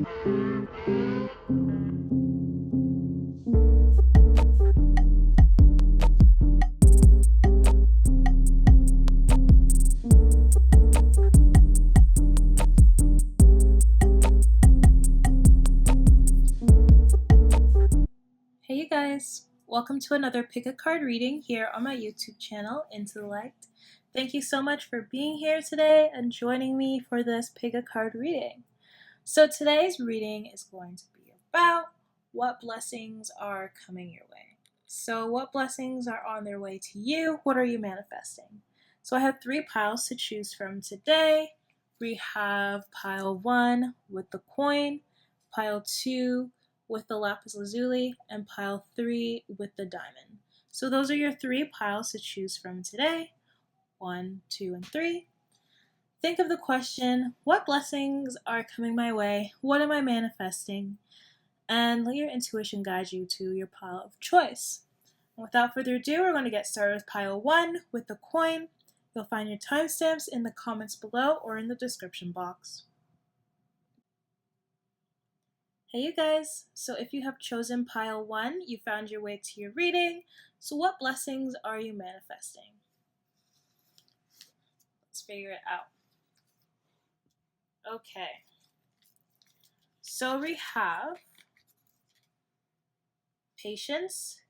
Hey you guys, welcome to another pick a card reading here on my YouTube channel, Into the Light. Thank you so much for being here today and joining me for this pick a card reading. So today's reading is going to be about what blessings are coming your way. So what blessings are on their way to you? What are you manifesting? So I have 3 piles to choose from today. We have pile 1 with the coin, pile 2 with the lapis lazuli, and pile 3 with the diamond. So those are your 3 piles to choose from today. 1, 2, and 3. Think of the question, what blessings are coming my way? What am I manifesting? And let your intuition guide you to your pile of choice. Without further ado, we're going to get started with pile 1 with the coin. You'll find your timestamps in the comments below or in the description box. Hey you guys, so if you have chosen pile 1, you found your way to your reading. So what blessings are you manifesting? Let's figure it out. Okay, so we have patience,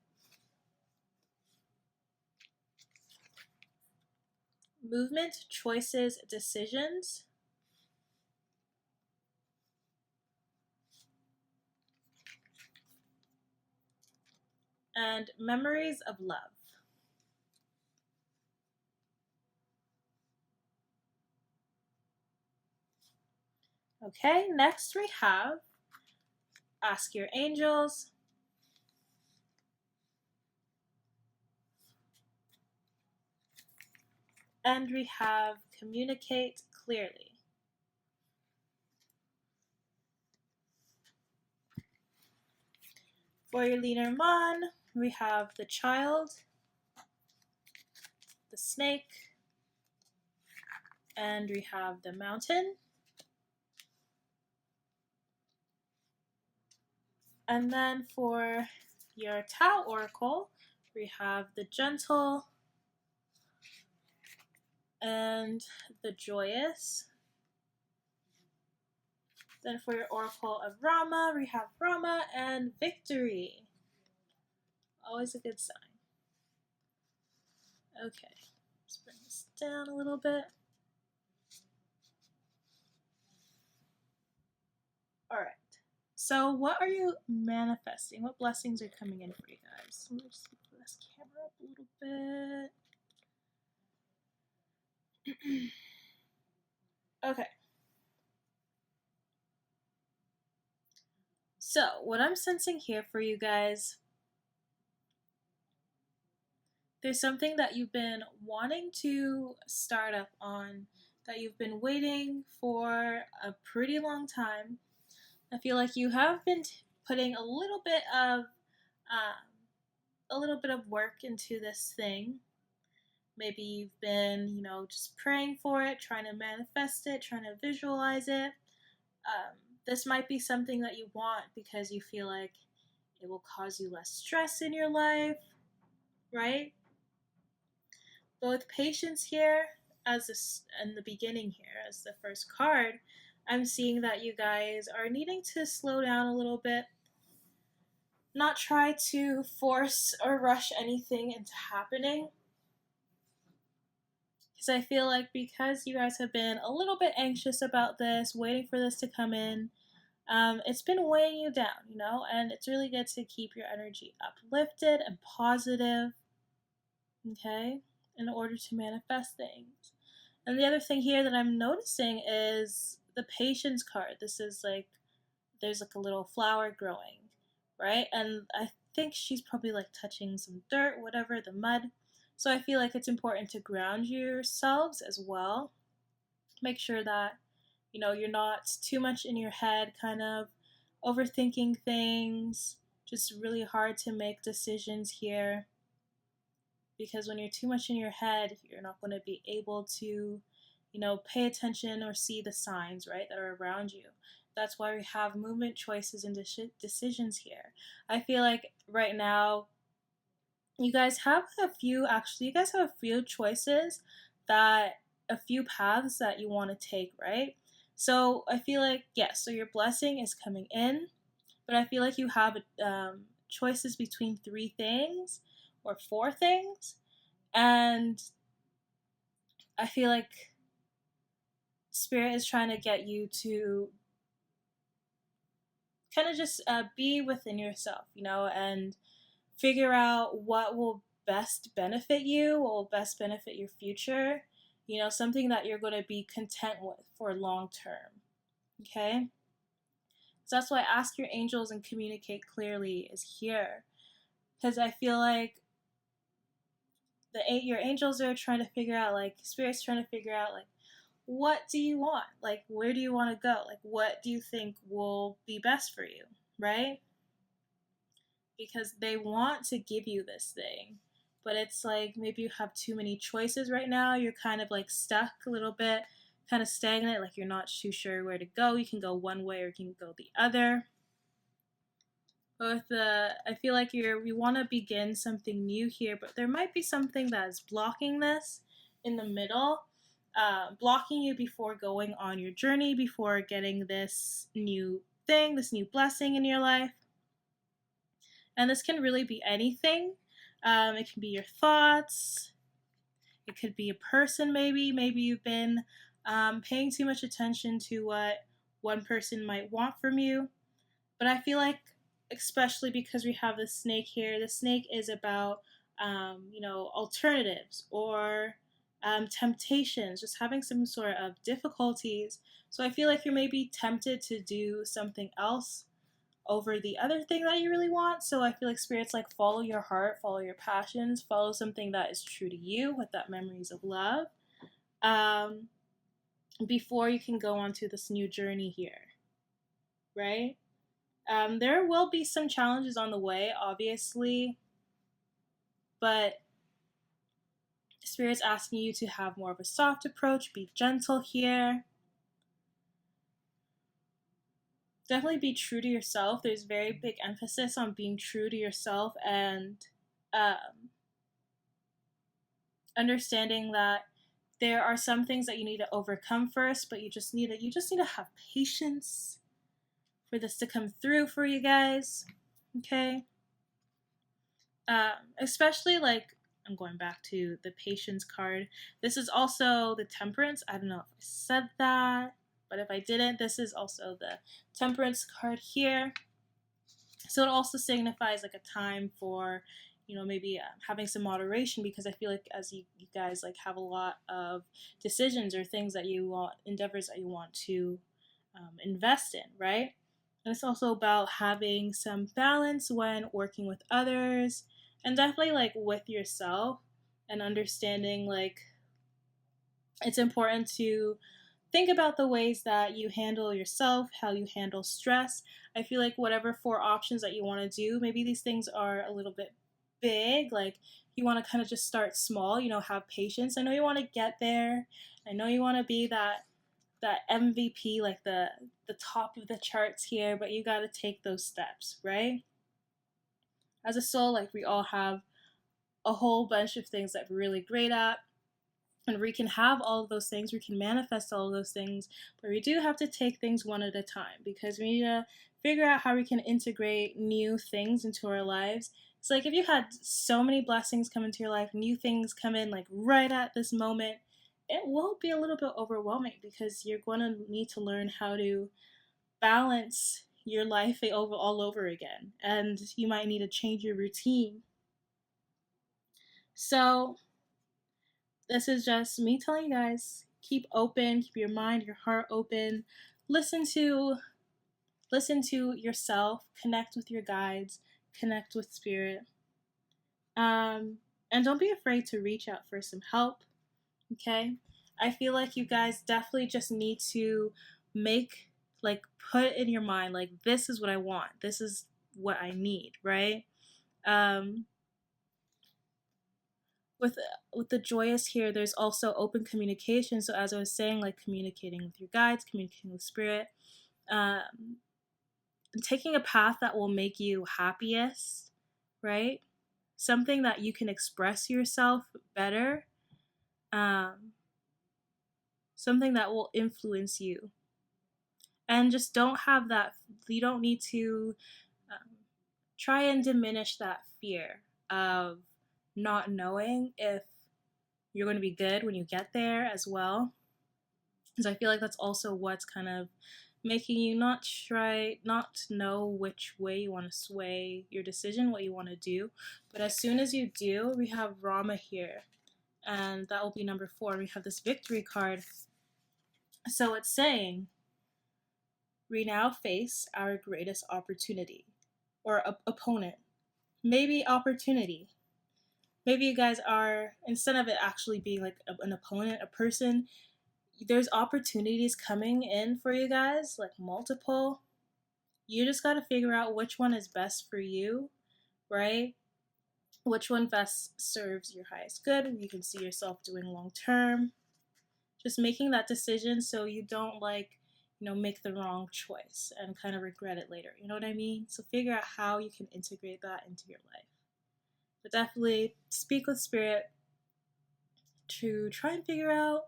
movement, choices, decisions, and memories of love. Okay, next we have ask your angels, and we have communicate clearly. For your Lenormand, we have the child, the snake, and we have the mountain. And then for your Tao Oracle, we have the gentle and the joyous. Then for your Oracle of Rama, we have Rama and victory. Always a good sign. Okay, let's bring this down a little bit. All right. So what are you manifesting? What blessings are coming in for you guys? Let me just put this camera up a little bit. Okay. So what I'm sensing here for you guys, there's something that you've been wanting to start up on, that you've been waiting for a pretty long time. I feel like you have been putting a little bit of work into this thing. Maybe you've been, just praying for it, trying to manifest it, trying to visualize it. This might be something that you want because you feel like it will cause you less stress in your life, right? Both patience here, in the beginning here, as the first card, I'm seeing that you guys are needing to slow down a little bit, not try to force or rush anything into happening. Because I feel like because you guys have been a little bit anxious about this, waiting for this to come in, it's been weighing you down, and it's really good to keep your energy uplifted and positive, okay, in order to manifest things. And the other thing here that I'm noticing is the patience card. This is like, there's like a little flower growing, right? And I think she's probably like touching some dirt, whatever, the mud. So I feel like it's important to ground yourselves as well. Make sure that, you're not too much in your head, kind of overthinking things. Just really hard to make decisions here. Because when you're too much in your head, you're not going to be able to, pay attention or see the signs, right, that are around you. That's why we have movement, choices, and decisions here. I feel like right now you guys have you guys have a few choices, that a few paths that you want to take, right? So I feel like, yes, so your blessing is coming in, but I feel like you have choices between three things or four things. And I feel like Spirit is trying to get you to kind of just be within yourself, and figure out what will best benefit you, what will best benefit your future, something that you're going to be content with for long term. Okay? So that's why ask your angels and communicate clearly is here. Because I feel like your angels are trying to figure out, like, Spirit's trying to figure out, like, what do you want? Like, where do you want to go? Like, what do you think will be best for you? Right? Because they want to give you this thing. But it's like maybe you have too many choices right now. You're kind of like stuck a little bit, kind of stagnant, like you're not too sure where to go. You can go one way or you can go the other. But I feel like we want to begin something new here, but there might be something that is blocking this in the middle, blocking you before going on your journey, before getting this new thing, this new blessing in your life. And this can really be anything. It can be your thoughts. It could be a person, maybe. Maybe you've been paying too much attention to what one person might want from you. But I feel like, especially because we have the snake here, the snake is about, alternatives or temptations, just having some sort of difficulties. So I feel like you're maybe tempted to do something else over the other thing that you really want. So I feel like Spirit's like, follow your heart, follow your passions, follow something that is true to you with that memories of love, um, before you can go on to this new journey here, right? There will be some challenges on the way, obviously, but Spirit's asking you to have more of a soft approach, be gentle here. Definitely be true to yourself. There's very big emphasis on being true to yourself and um, understanding that there are some things that you need to overcome first, but you just need to have patience for this to come through for you guys. Okay. Especially, like, I'm going back to the patience card. This is also the temperance. I don't know if I said that, but if I didn't, this is also the temperance card here. So it also signifies like a time for, maybe having some moderation, because I feel like as you guys like have a lot of decisions or things that you want, endeavors that you want to invest in, right? And it's also about having some balance when working with others, and definitely like with yourself, and understanding like it's important to think about the ways that you handle yourself, how you handle stress. I feel like whatever four options that you want to do, maybe these things are a little bit big. Like you want to kind of just start small, have patience. I know you want to get there. I know you want to be that MVP, like the top of the charts here, but you got to take those steps, right? As a soul, like we all have a whole bunch of things that we're really great at, and we can have all of those things, we can manifest all of those things, but we do have to take things one at a time, because we need to figure out how we can integrate new things into our lives. It's like if you had so many blessings come into your life, new things come in like right at this moment, it will be a little bit overwhelming, because you're going to need to learn how to balance your life all over again, and you might need to change your routine. So this is just me telling you guys, keep open, keep your mind, your heart open. Listen to yourself, connect with your guides, connect with Spirit. And don't be afraid to reach out for some help. Okay? I feel like you guys definitely just need to make, like, put in your mind, like, this is what I want, this is what I need, right? um with with the joyous here, there's also open communication. So as I was saying, like communicating with your guides, communicating with Spirit, um, taking a path that will make you happiest, right? Something that you can express yourself better, um, something that will influence you. And just don't have that, you don't need to try and diminish that fear of not knowing if you're going to be good when you get there as well. Because I feel like that's also what's kind of making you not know which way you want to sway your decision, what you want to do. But as soon as you do, we have Rama here, and that will be number 4. We have this victory card. So it's saying, we now face our greatest opportunity or opponent. Maybe opportunity. Maybe you guys are, instead of it actually being like an opponent, a person, there's opportunities coming in for you guys, like multiple. You just got to figure out which one is best for you, right? Which one best serves your highest good, you can see yourself doing long term. Just making that decision so you don't make the wrong choice and kind of regret it later. You know what I mean? So figure out how you can integrate that into your life. But definitely speak with spirit to try and figure out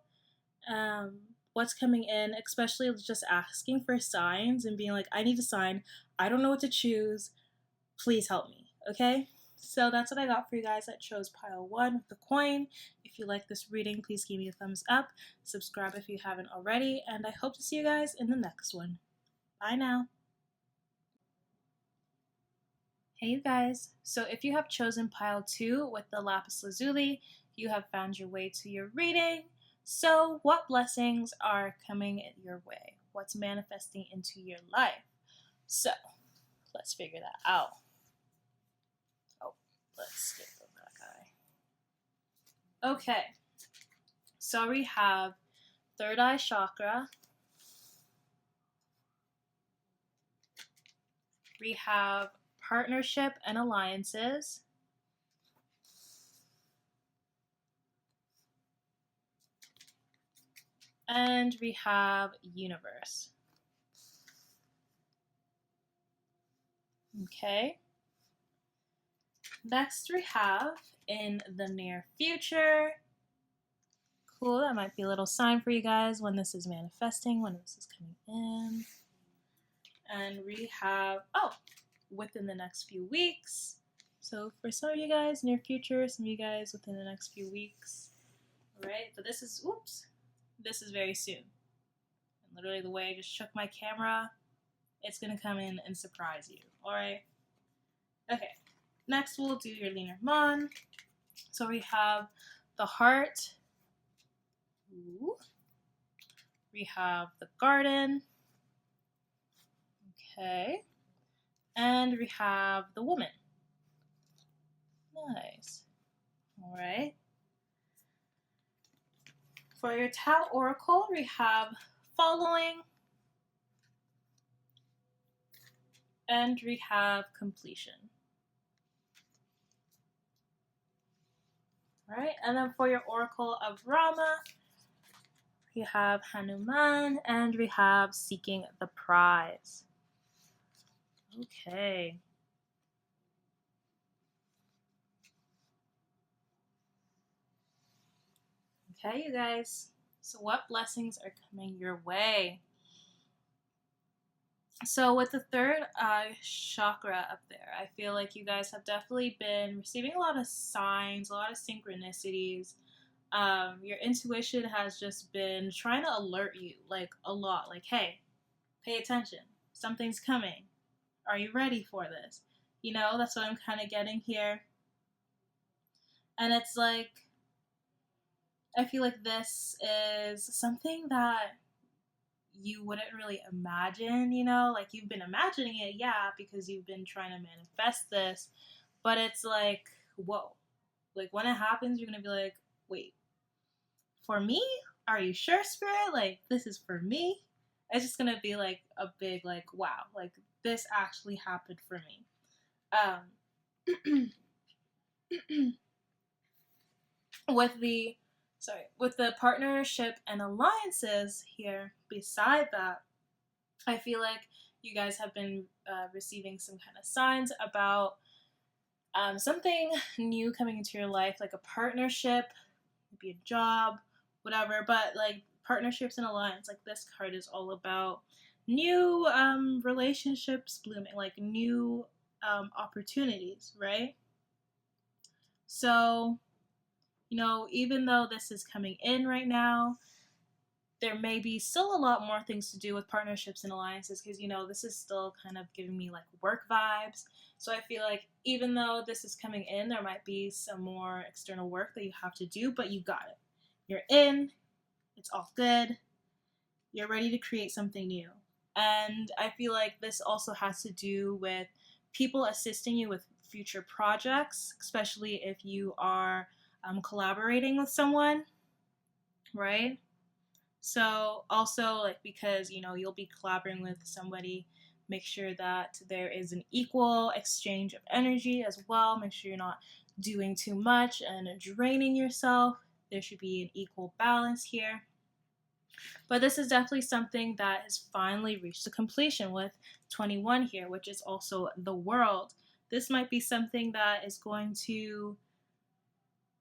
what's coming in, especially just asking for signs and being like, I need a sign. I don't know what to choose. Please help me. Okay? So that's what I got for you guys that chose pile 1 with the coin. If you like this reading, please give me a thumbs up. Subscribe if you haven't already. And I hope to see you guys in the next one. Bye now. Hey you guys. So if you have chosen pile 2 with the lapis lazuli, you have found your way to your reading. So what blessings are coming your way? What's manifesting into your life? So let's figure that out. Oh, let's skip that guy. Okay. So we have third eye chakra. We have partnership and alliances. And we have universe. Okay. Next we have in the near future. Cool, that might be a little sign for you guys when this is manifesting, when this is coming in. And we have, within the next few weeks. So for some of you guys, near future, some of you guys within the next few weeks. All right, but this is very soon. And literally the way I just shook my camera, it's gonna come in and surprise you. All right. Okay. Next, we'll do your Lenormand. So we have the heart. Ooh. We have the garden. Okay. And we have the woman. Nice. All right. For your Tao Oracle, we have following. And we have completion. All right. And then for your Oracle of Rama, we have Hanuman, and we have seeking the prize. Okay. Okay, you guys. So what blessings are coming your way? So with the third eye chakra up there, I feel like you guys have definitely been receiving a lot of signs, a lot of synchronicities. Your intuition has just been trying to alert you like a lot. Like, hey, pay attention. Something's coming. Are you ready for this? You know, that's what I'm kind of getting here. And it's like, I feel like this is something that you wouldn't really imagine, you know? Like, you've been imagining it, yeah, because you've been trying to manifest this. But it's like, whoa. Like, when it happens, you're going to be like, wait, for me? Are you sure, Spirit? Like, this is for me? It's just going to be like a big, like, wow. Like, this actually happened for me. With the partnership and alliances here beside that, I feel like you guys have been receiving some kind of signs about something new coming into your life, like a partnership, maybe a job, whatever. But like partnerships and alliance, like this card is all about new relationships blooming, like new opportunities, right? So, even though this is coming in right now, there may be still a lot more things to do with partnerships and alliances because this is still kind of giving me like work vibes. So I feel like even though this is coming in, there might be some more external work that you have to do, but you got it. You're in, it's all good, you're ready to create something new. And I feel like this also has to do with people assisting you with future projects, especially if you are collaborating with someone, right? So also like because you'll be collaborating with somebody, make sure that there is an equal exchange of energy as well. Make sure you're not doing too much and draining yourself. There should be an equal balance here. But this is definitely something that has finally reached the completion with 21 here, which is also the world. This might be something that is going to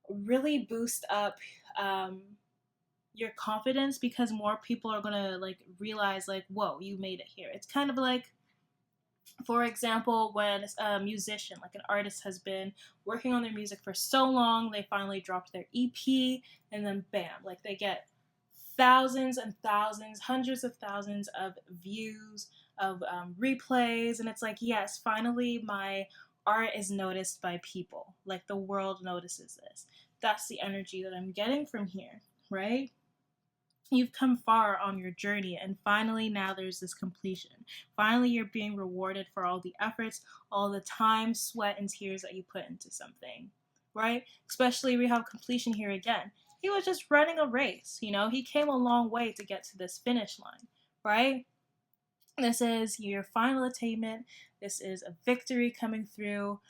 really boost up um, your confidence because more people are gonna like realize like, whoa, you made it here. It's kind of like, for example, when a musician, like an artist, has been working on their music for so long, they finally dropped their EP, and then bam, like they get thousands and thousands, hundreds of thousands of views, of replays, and it's like, yes, finally my art is noticed by people. Like the world notices this. That's the energy that I'm getting from here, right? You've come far on your journey, and finally now there's this completion. Finally you're being rewarded for all the efforts, all the time, sweat, and tears that you put into something, right? Especially we have completion here again. He was just running a race, he came a long way to get to this finish line, right? This is your final attainment. This is a victory coming through.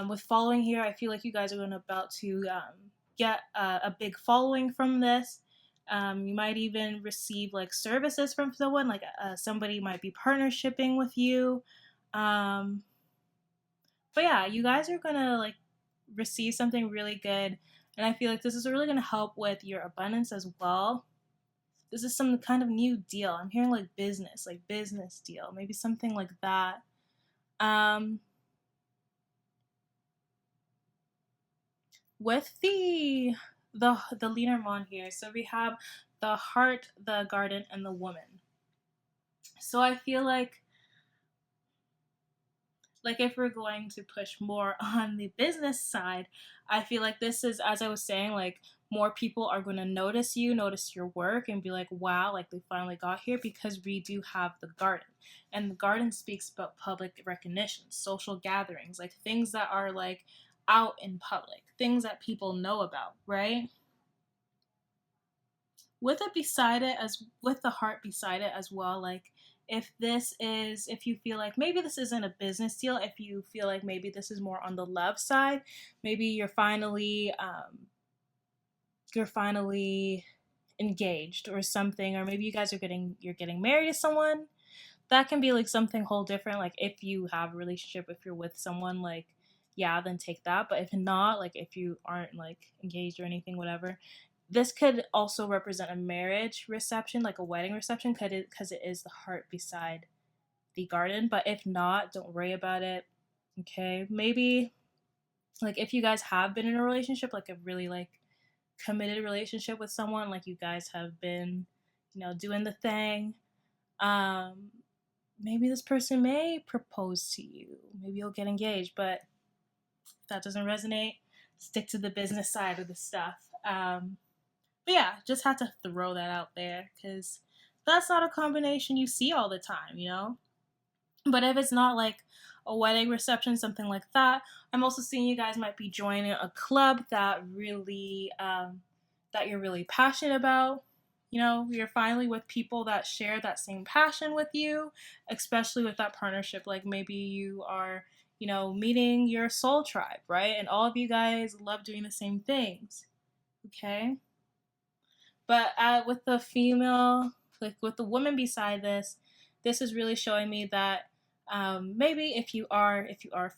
With following here, I feel like you guys are going about to get a big following from this. You might even receive like services from someone, like somebody might be partnershiping with you. Um, but yeah, you guys are gonna like receive something really good, and I feel like this is really gonna help with your abundance as well. This is some kind of new deal. I'm hearing like business deal, maybe something like that. Um, with the Lenormand here, so we have the heart, the garden, and the woman. So I feel like if we're going to push more on the business side, I feel like this is, as I was saying, like more people are going to notice you, notice your work, and be like, wow, like they finally got here because we do have the garden. And the garden speaks about public recognition, social gatherings, like things that are like out in public, things that people know about, right? With it beside it, as with the heart beside it as well, like if you feel like maybe this isn't a business deal, if you feel like maybe this is more on the love side, maybe you're finally engaged or something, or maybe you guys you're getting married to someone. That can be like something whole different. Like if you have a relationship, if you're with someone, like yeah, then take that. But if not, like if you aren't like engaged or anything, whatever, this could also represent a marriage reception, like a wedding reception, because it is the heart beside the garden. But if not, don't worry about it. Okay, maybe like if you guys have been in a relationship, like a really like committed relationship with someone, like you guys have been, doing the thing. Um, maybe this person may propose to you. Maybe you'll get engaged, but if that doesn't resonate, stick to the business side of the stuff. But yeah, just had to throw that out there because that's not a combination you see all the time. But if it's not like a wedding reception, something like that, I'm also seeing you guys might be joining a club that you're really passionate about. You're finally with people that share that same passion with you, especially with that partnership. Like maybe you are, meeting your soul tribe, right? And all of you guys love doing the same things. Okay. But with the female, like with the woman beside this, this is really showing me that maybe if you are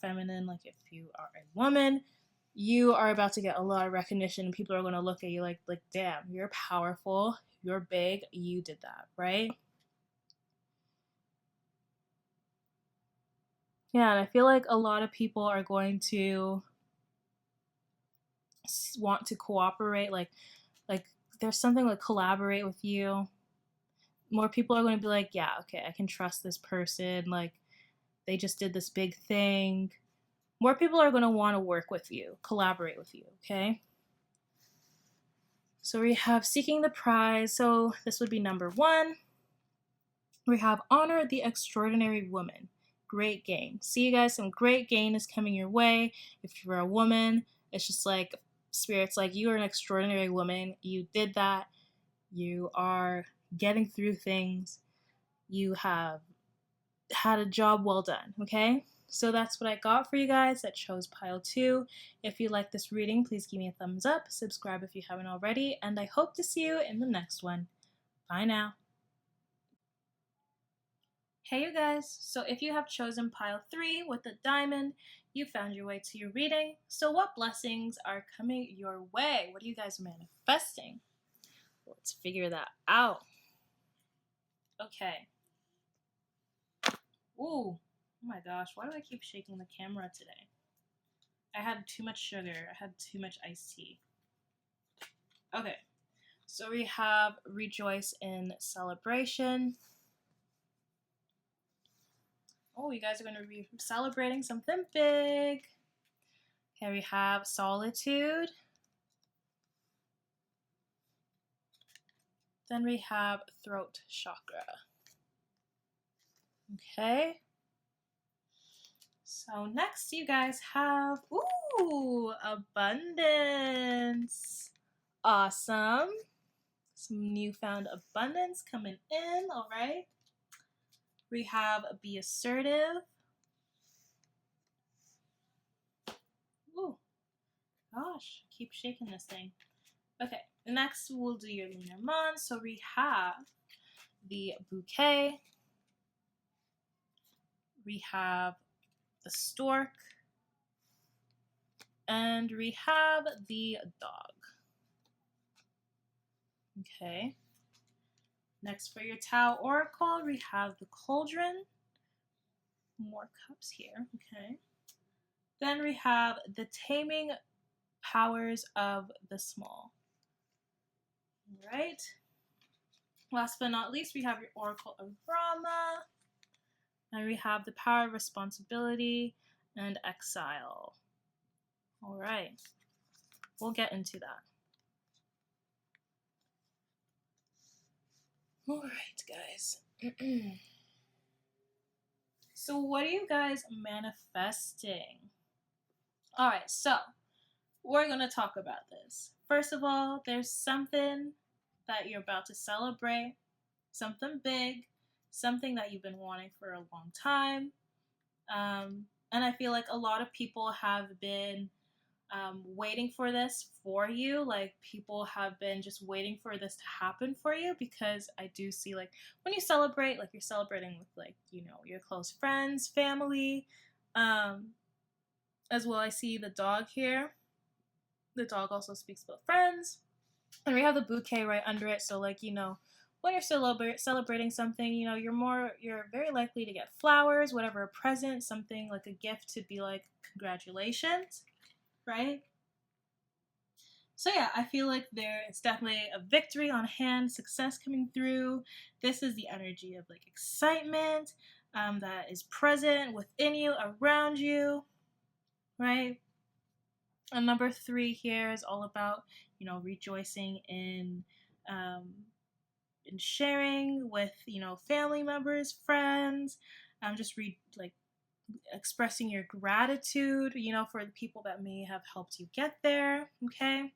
feminine, like if you are a woman, you are about to get a lot of recognition, and people are going to look at you like, damn, you're powerful, you're big, you did that, right? Yeah, and I feel like a lot of people are going to want to cooperate, like there's something like collaborate with you. More people are going to be like, yeah, okay, I can trust this person, like they just did this big thing. More people are going to want to work with you, collaborate with you, okay? So we have seeking the prize. So this would be number 1. We have honor the extraordinary woman. Great gain. See, you guys, some great gain is coming your way. If you're a woman, it's just like spirits, like you are an extraordinary woman. You did that. You are getting through things. You have had a job well done, okay? So that's what I got for you guys that chose pile 2. If you like this reading, please give me a thumbs up, subscribe if you haven't already, and I hope to see you in the next one. Bye now. Hey you guys, so if you have chosen pile 3 with the diamond, you found your way to your reading. So what blessings are coming your way? What are you guys manifesting? Let's figure that out. Okay. Ooh, oh my gosh, why do I keep shaking the camera today? I had too much sugar. I had too much iced tea. Okay, so we have rejoice in celebration. Oh, you guys are going to be celebrating something big. Okay, we have solitude. Then we have throat chakra. Okay. So next you guys have, ooh, abundance. Awesome. Some newfound abundance coming in, all right. We have be assertive. Ooh, gosh, I keep shaking this thing. Okay, next we'll do your lunar month. So we have the bouquet. We have the stork. And we have the dog. Okay. Next for your Tao Oracle, we have the cauldron. More cups here. Okay. Then we have the taming powers of the small. All right. Last but not least, we have your Oracle of Brahma. And we have the power of responsibility and exile. All right. We'll get into that. All right, guys. So what are you guys manifesting? All right, so we're going to talk about this. First of all, there's something that you're about to celebrate, something big, something that you've been wanting for a long time. And I feel like a lot of people have been waiting for this for you. Like people have been just waiting for this to happen for you, because I do see like when you celebrate, like you're celebrating with like, you know, your close friends, family, as well. I see the dog here. The dog also speaks about friends. And we have the bouquet right under it. So like, you know, when you're celebrating something, you know, you're very likely to get flowers, whatever, a present, something like a gift to be like, congratulations, right? So yeah, I feel like there is definitely a victory on hand, success coming through. This is the energy of like excitement that is present within you, around you, right? And number 3 here is all about, you know, rejoicing in sharing with, you know, family members, friends, just like expressing your gratitude, you know, for the people that may have helped you get there. Okay.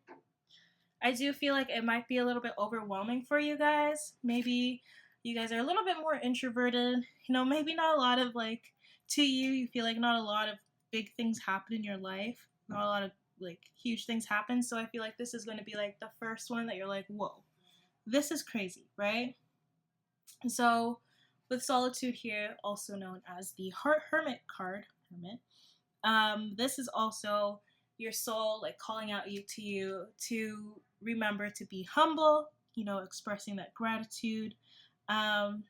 I do feel like it might be a little bit overwhelming for you guys. Maybe you guys are a little bit more introverted, you know, maybe not a lot of like, to you feel like not a lot of big things happen in your life, not a lot of like huge things happen. So I feel like this is going to be like the first one that you're like, whoa, this is crazy, right? So with solitude here, also known as the Heart Hermit card, Hermit. This is also your soul like calling out to you to remember to be humble, you know, expressing that gratitude, um,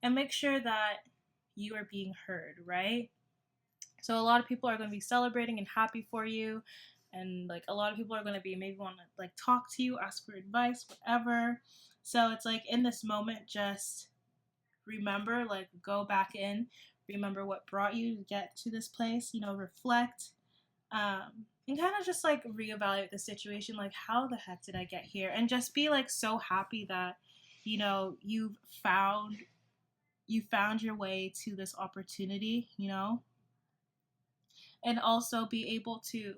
and make sure that you are being heard, right? So a lot of people are going to be celebrating and happy for you, and like a lot of people are going to be maybe want to like talk to you, ask for advice, whatever. So it's like in this moment, just remember, like go back in, remember what brought you to get to this place, you know, reflect, and kind of just like reevaluate the situation, like how the heck did I get here, and just be like so happy that you know you found your way to this opportunity, you know, and also be able to,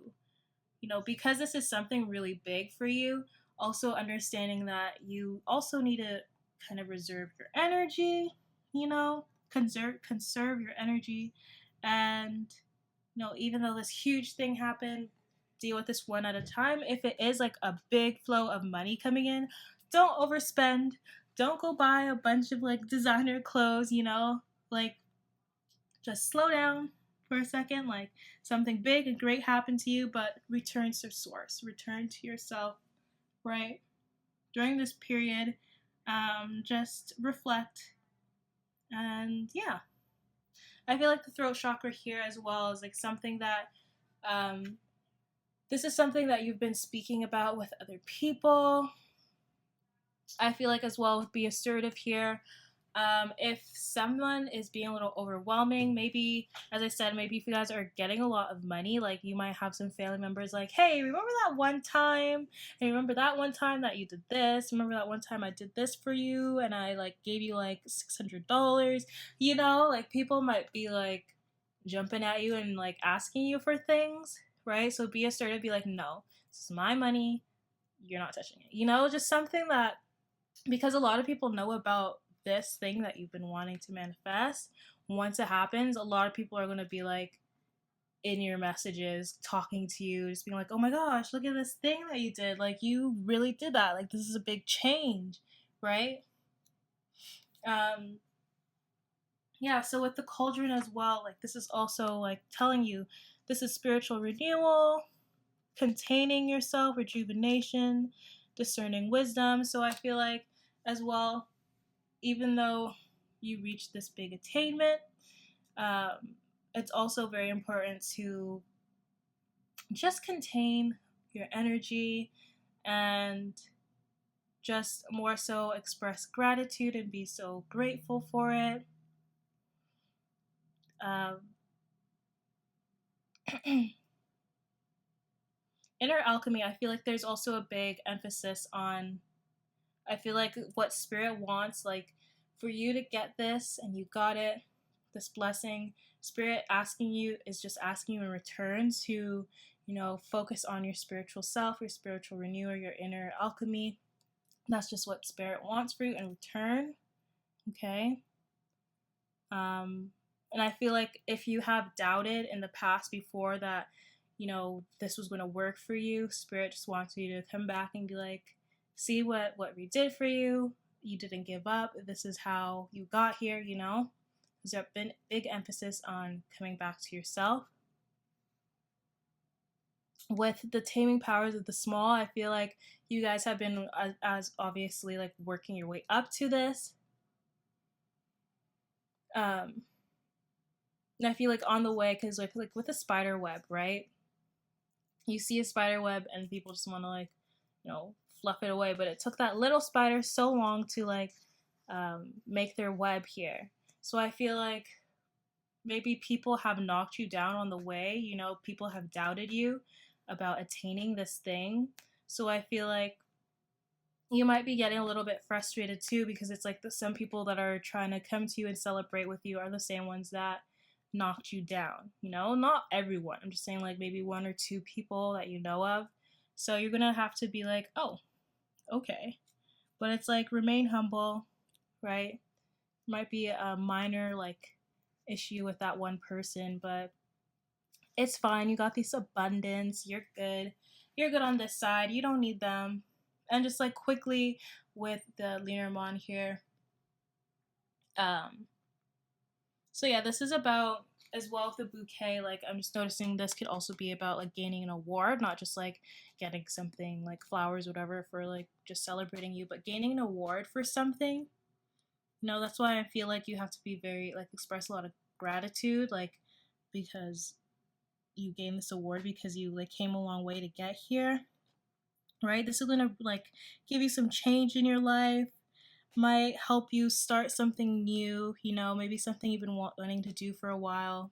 you know, because this is something really big for you, also understanding that you also need to kind of reserve your energy, you know, conserve your energy, and you know, even though this huge thing happened, deal with this one at a time. If it is like a big flow of money coming in, don't overspend. Don't go buy a bunch of like designer clothes, you know? Like just slow down for a second, like something big and great happened to you, but return to source, return to yourself, right? During this period, just reflect. And yeah, I feel like the throat chakra here as well is like something that um, this is something that you've been speaking about with other people. I feel like as well with be assertive here. If someone is being a little overwhelming, maybe, as I said, maybe if you guys are getting a lot of money, like you might have some family members like, hey, remember that one time? And remember that one time that you did this? Remember that one time I did this for you and I like gave you like $600? You know, like people might be like jumping at you and like asking you for things, right? So be assertive, be like, no, this is my money. You're not touching it. You know, just something that, because a lot of people know about this thing that you've been wanting to manifest. Once it happens, a lot of people are going to be like in your messages talking to you, just being like, oh my gosh, look at this thing that you did, like you really did that, like this is a big change, right? um yeah, so with the cauldron as well, like this is also like telling you this is spiritual renewal, containing yourself, rejuvenation, discerning wisdom. So I feel like as well, even though you reach this big attainment, um, it's also very important to just contain your energy and just more so express gratitude and be so grateful for it. Um, Inner alchemy, I feel like there's also a big emphasis on, I feel like what spirit wants, like for you to get this and you got it, this blessing, spirit asking you is just asking you in return to, you know, focus on your spiritual self, your spiritual renewer, your inner alchemy. That's just what spirit wants for you in return. Okay. And I feel like if you have doubted in the past before that, you know, this was going to work for you, spirit just wants you to come back and be like, see what we did for you. You didn't give up. This is how you got here, you know. There's been big emphasis on coming back to yourself. With the taming powers of the small, I feel like you guys have been as obviously like working your way up to this. And I feel like on the way, because like with a spider web, right? You see a spider web and people just want to like, you know, fluff it away, but it took that little spider so long to like make their web here. So I feel like maybe people have knocked you down on the way, you know, people have doubted you about attaining this thing. So I feel like you might be getting a little bit frustrated too, because it's like some people that are trying to come to you and celebrate with you are the same ones that knocked you down, you know. Not everyone, I'm just saying like maybe one or two people that you know of. So you're gonna have to be like, oh, okay. But it's like remain humble, right? Might be a minor like issue with that one person, but it's fine. You got this abundance. You're good. You're good on this side. You don't need them. And just like quickly with the Lenormand here, So yeah, this is about, as well with the bouquet, like I'm just noticing this could also be about like gaining an award, not just like getting something like flowers, whatever, for like just celebrating you, but gaining an award for something. That's why I feel like you have to be very like express a lot of gratitude, like because you gained this award because you like came a long way to get here, right? This is gonna like give you some change in your life, might help you start something new, maybe something you've been wanting to do for a while.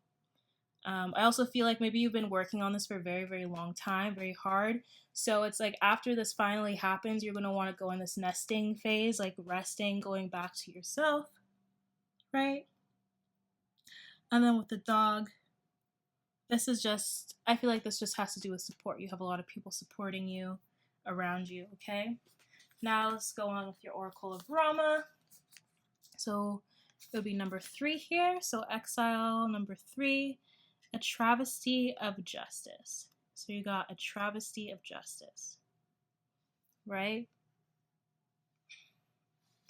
I also feel like maybe you've been working on this for a very, very long time, very hard. So it's like after this finally happens, you're going to want to go in this nesting phase, like resting, going back to yourself, right? And then with the dog, this is just, I feel like this just has to do with support. You have a lot of people supporting you around you, okay? Now let's go on with your Oracle of Rama. So it would be number 3 here. So exile, number 3, a travesty of justice. So you got a travesty of justice, right?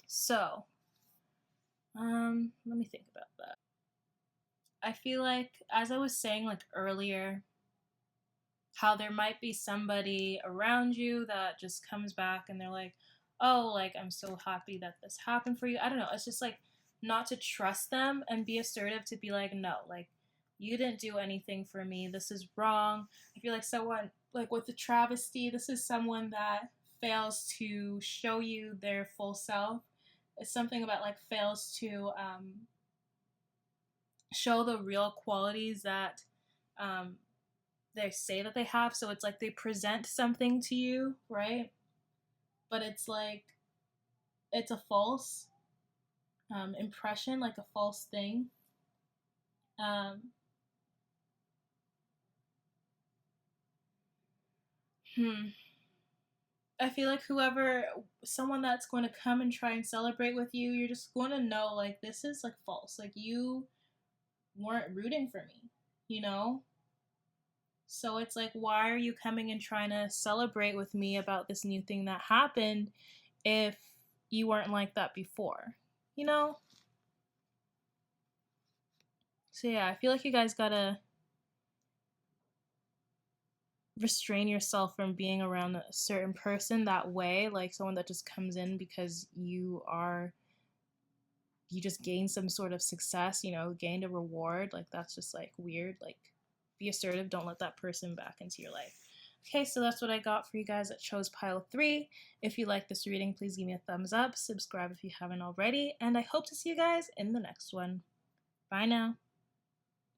So, let me think about that. I feel like, as I was saying like earlier, how there might be somebody around you that just comes back and they're like, oh, like, I'm so happy that this happened for you. I don't know. It's just like not to trust them and be assertive to be like, no, like, you didn't do anything for me. This is wrong. I feel like someone, like with the travesty, this is someone that fails to show you their full self. It's something about like fails to show the real qualities that um, they say that they have. So it's like they present something to you, right? But it's like it's a false impression, like a false thing. Um, hmm. I feel like someone that's going to come and try and celebrate with you, you're just going to know like this is like false. Like you weren't rooting for me, you know? So it's like, why are you coming and trying to celebrate with me about this new thing that happened if you weren't like that before, you know? So yeah, I feel like you guys gotta restrain yourself from being around a certain person that way, like someone that just comes in because you just gained some sort of success, gained a reward. Like that's just like weird. Like be assertive, don't let that person back into your life. Okay, so that's what I got for you guys that chose pile 3. If you like this reading, please give me a thumbs up, subscribe if you haven't already, and I hope to see you guys in the next one. Bye now.